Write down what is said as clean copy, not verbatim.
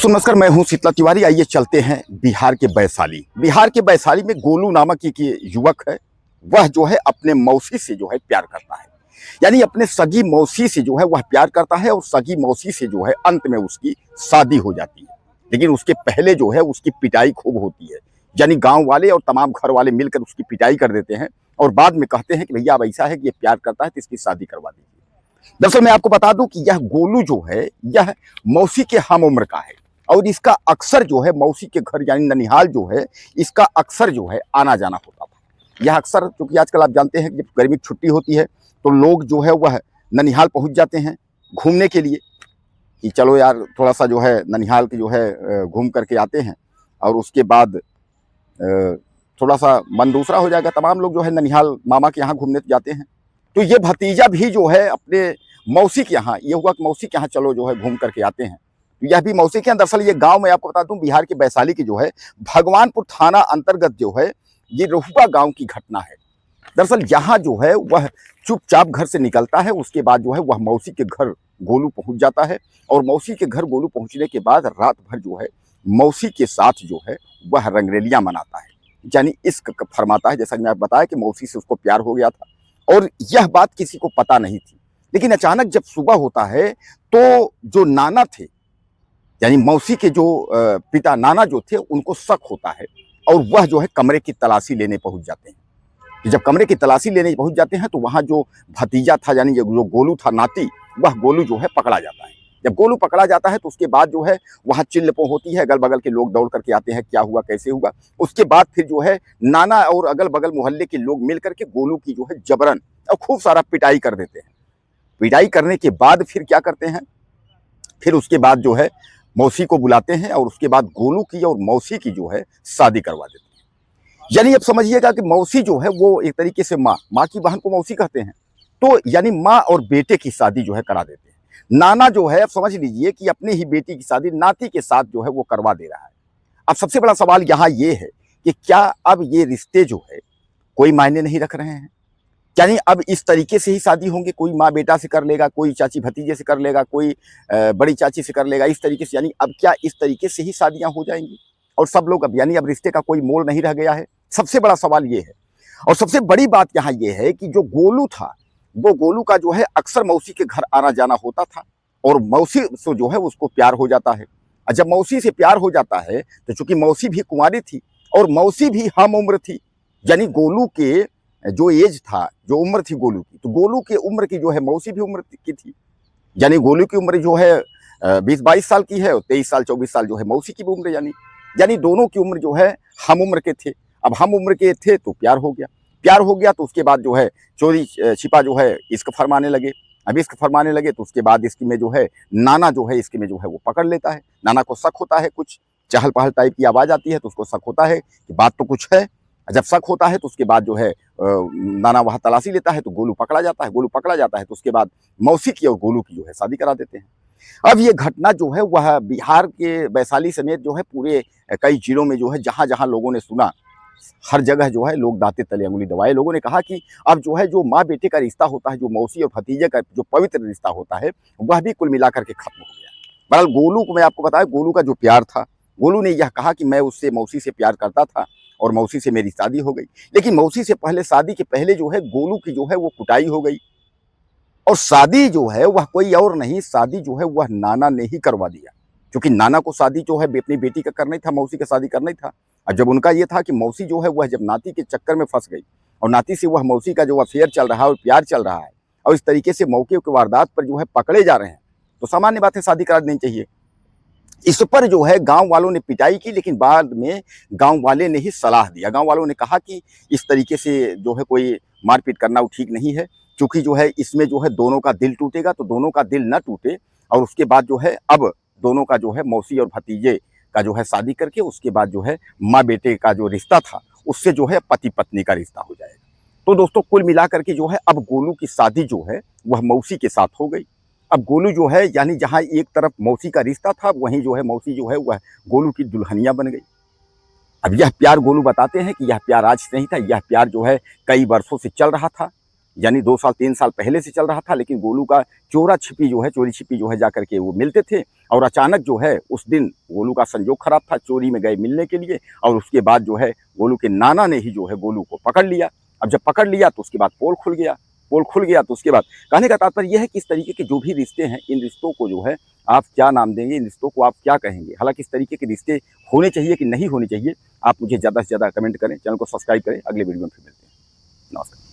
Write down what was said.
दोस्तों नमस्कार, मैं हूं शीतला तिवारी। आइए चलते हैं बिहार के वैशाली। बिहार के वैशाली में गोलू नामक एक युवक है। वह जो है अपने मौसी से जो है प्यार करता है, यानी अपने सगी मौसी से जो है वह प्यार करता है और सगी मौसी से जो है अंत में उसकी शादी हो जाती है। लेकिन उसके पहले जो है उसकी पिटाई खूब होती है, यानी गांव वाले और तमाम घर वाले मिलकर उसकी पिटाई कर देते हैं और बाद में कहते हैं कि भैया अब ऐसा है कि ये प्यार करता है तो इसकी शादी करवा दीजिए। दरअसल मैं आपको बता दूं कि यह गोलू जो है यह मौसी के हम उम्र का है और इसका अक्सर जो है मौसी के घर यानी ननिहाल जो है इसका अक्सर जो है आना जाना होता था। यह अक्सर, क्योंकि आजकल आप जानते हैं कि जब गर्मी की छुट्टी होती है तो लोग जो है वह ननिहाल पहुंच जाते हैं घूमने के लिए कि चलो यार थोड़ा सा जो है ननिहाल के जो है घूम करके आते हैं और उसके बाद थोड़ा सा मन दूसरा हो जाएगा। तमाम लोग जो है ननिहाल मामा के यहाँ घूमने जाते हैं। तो ये भतीजा भी जो है अपने मौसी के यहाँ, ये हुआ कि मौसी के यहाँ चलो जो है घूम करके आते हैं। तो यह भी मौसी के यहाँ। दरअसल ये गांव में आपको बता दूं बिहार के वैशाली की जो है भगवानपुर थाना अंतर्गत जो है ये रहुआ गांव की घटना है। दरअसल यहाँ जो है वह चुपचाप घर से निकलता है, उसके बाद जो है वह मौसी के घर गोलू पहुंच जाता है और मौसी के घर गोलू पहुंचने के बाद रात भर जो है मौसी के साथ जो है वह रंगरेलियां मनाता है, यानी इश्क फरमाता है। जैसा कि मैं बताया कि मौसी से उसको प्यार हो गया था और यह बात किसी को पता नहीं थी। लेकिन अचानक जब सुबह होता है तो जो नाना थे यानी मौसी के जो पिता नाना जो थे उनको शक होता है और वह जो है कमरे की तलाशी लेने पहुंच जाते हैं। जब कमरे की तलाशी लेने पहुंच जाते हैं तो वहां जो भतीजा था यानी जो गोलू था नाती, वह गोलू जो है पकड़ा जाता है। जब गोलू पकड़ा जाता है तो उसके बाद जो है वहां चिल्लपो होती है, अगल बगल के लोग दौड़ करके आते हैं क्या हुआ कैसे हुआ। उसके बाद फिर जो है नाना और अगल बगल मोहल्ले के लोग मिल करके गोलू की जो है जबरन और खूब सारा पिटाई कर देते हैं। पिटाई करने के बाद फिर क्या करते हैं, फिर उसके बाद जो है मौसी को बुलाते हैं और उसके बाद गोलू की और मौसी की जो है शादी करवा देते हैं। यानी अब समझिएगा कि मौसी जो है वो एक तरीके से माँ की बहन को मौसी कहते हैं, तो यानी माँ और बेटे की शादी जो है करा देते हैं। नाना जो है अब समझ लीजिए कि अपनी ही बेटी की शादी नाती के साथ जो है वो करवा दे रहा है। अब सबसे बड़ा सवाल यहाँ ये है कि क्या अब ये रिश्ते जो है कोई मायने नहीं रख रहे हैं, यानी अब इस तरीके से ही शादी होंगे, कोई माँ बेटा से कर लेगा, कोई चाची भतीजे से कर लेगा, कोई बड़ी चाची से कर लेगा, इस तरीके से। यानी अब क्या इस तरीके से ही शादियां हो जाएंगी और सब लोग अब यानी अब रिश्ते का कोई मोल नहीं रह गया है। सबसे बड़ा सवाल ये है और सबसे बड़ी बात यहाँ ये है कि जो गोलू था वो गोलू का जो है अक्सर मौसी के घर आना जाना होता था और मौसी से जो है उसको प्यार हो जाता है। और जब मौसी से प्यार हो जाता है तो चूंकि मौसी भी कुंवारी थी और मौसी भी हम उम्र थी, यानी गोलू के जो एज था, जो उम्र थी गोलू की, तो गोलू के उम्र की जो है मौसी भी उम्र की थी। यानी गोलू की उम्र जो है 20-22 साल की है और 23 साल 24 साल जो है मौसी की भी उम्र, यानी दोनों की उम्र जो है हम उम्र के थे। अब हम उम्र के थे तो प्यार हो गया तो उसके बाद जो है चोरी छिपा जो है इश्क फरमाने लगे। अब इश्क फरमाने लगे तो उसके बाद इसकी में जो है नाना जो है इसके में जो है वो पकड़ लेता है। नाना को शक होता है, कुछ चहल पहल टाइप की आवाज़ आती है तो उसको शक होता है कि बात तो कुछ है। जब शक होता है तो उसके बाद जो है नाना वहाँ तलाशी लेता है तो गोलू पकड़ा जाता है तो उसके बाद मौसी की और गोलू की जो है शादी करा देते हैं। अब ये घटना जो है वह बिहार के वैशाली समेत जो है पूरे कई जिलों में जो है जहाँ जहाँ लोगों ने सुना, हर जगह जो है लोग दांते तले अंगुली दबाए। लोगों ने कहा कि अब जो है जो माँ बेटे का रिश्ता होता है, जो मौसी और भतीजे का जो पवित्र रिश्ता होता है, वह भी कुल मिलाकर के खत्म हो गया। बहरहाल गोलू को मैं आपको बताया, गोलू का जो प्यार था, गोलू ने यह कहा कि मैं उससे मौसी से प्यार करता था और मौसी से मेरी शादी हो गई। लेकिन मौसी से पहले, शादी के पहले जो है गोलू की जो है वो कुटाई हो गई और शादी जो है वह कोई और नहीं, शादी जो है वह नाना ने ही करवा दिया। क्योंकि नाना को शादी जो है अपनी बेटी का करना ही था, मौसी का शादी करना ही था। और जब उनका ये था कि मौसी जो है वह जब नाती के चक्कर में फंस गई और नाती से वह मौसी का जो अफेयर चल रहा है और प्यार चल रहा है और इस तरीके से मौके के वारदात पर जो है पकड़े जा रहे हैं, तो सामान्य बात है शादी करा देनी चाहिए। इस पर जो है गांव वालों ने पिटाई की, लेकिन बाद में गांव वाले ने ही सलाह दिया। गांव वालों ने कहा कि इस तरीके से जो है कोई मारपीट करना ठीक नहीं है, क्योंकि जो है इसमें जो है दोनों का दिल टूटेगा, तो दोनों का दिल न टूटे और उसके बाद जो है अब दोनों का जो है मौसी और भतीजे का जो है शादी करके उसके बाद जो है माँ बेटे का जो रिश्ता था उससे जो है पति पत्नी का रिश्ता हो जाएगा। तो दोस्तों कुल मिलाकर के जो है अब गोलू की शादी जो है वह मौसी के साथ हो गई। अब गोलू जो है यानी जहाँ एक तरफ मौसी का रिश्ता था, वहीं जो है मौसी जो है वह गोलू की दुल्हनिया बन गई। अब यह प्यार गोलू बताते हैं कि यह प्यार आज से नहीं था, यह प्यार जो है कई वर्षों से चल रहा था यानी 2 साल 3 साल पहले से चल रहा था, लेकिन गोलू का चोरी छिपी जो है जा करके वो मिलते थे। और अचानक जो है उस दिन गोलू का संजोग खराब था, चोरी में गए मिलने के लिए, और उसके बाद जो है गोलू के नाना ने ही जो है गोलू को पकड़ लिया। अब जब पकड़ लिया तो उसके बाद पोल खुल गया तो उसके बाद कहने का तात्पर्य यह है कि इस तरीके के जो भी रिश्ते हैं, इन रिश्तों को जो है आप क्या नाम देंगे, इन रिश्तों को आप क्या कहेंगे। हालांकि इस तरीके के रिश्ते होने चाहिए कि नहीं होने चाहिए, आप मुझे ज़्यादा से ज़्यादा कमेंट करें, चैनल को सब्सक्राइब करें। अगले वीडियो में फिर मिलते हैं। नमस्कार।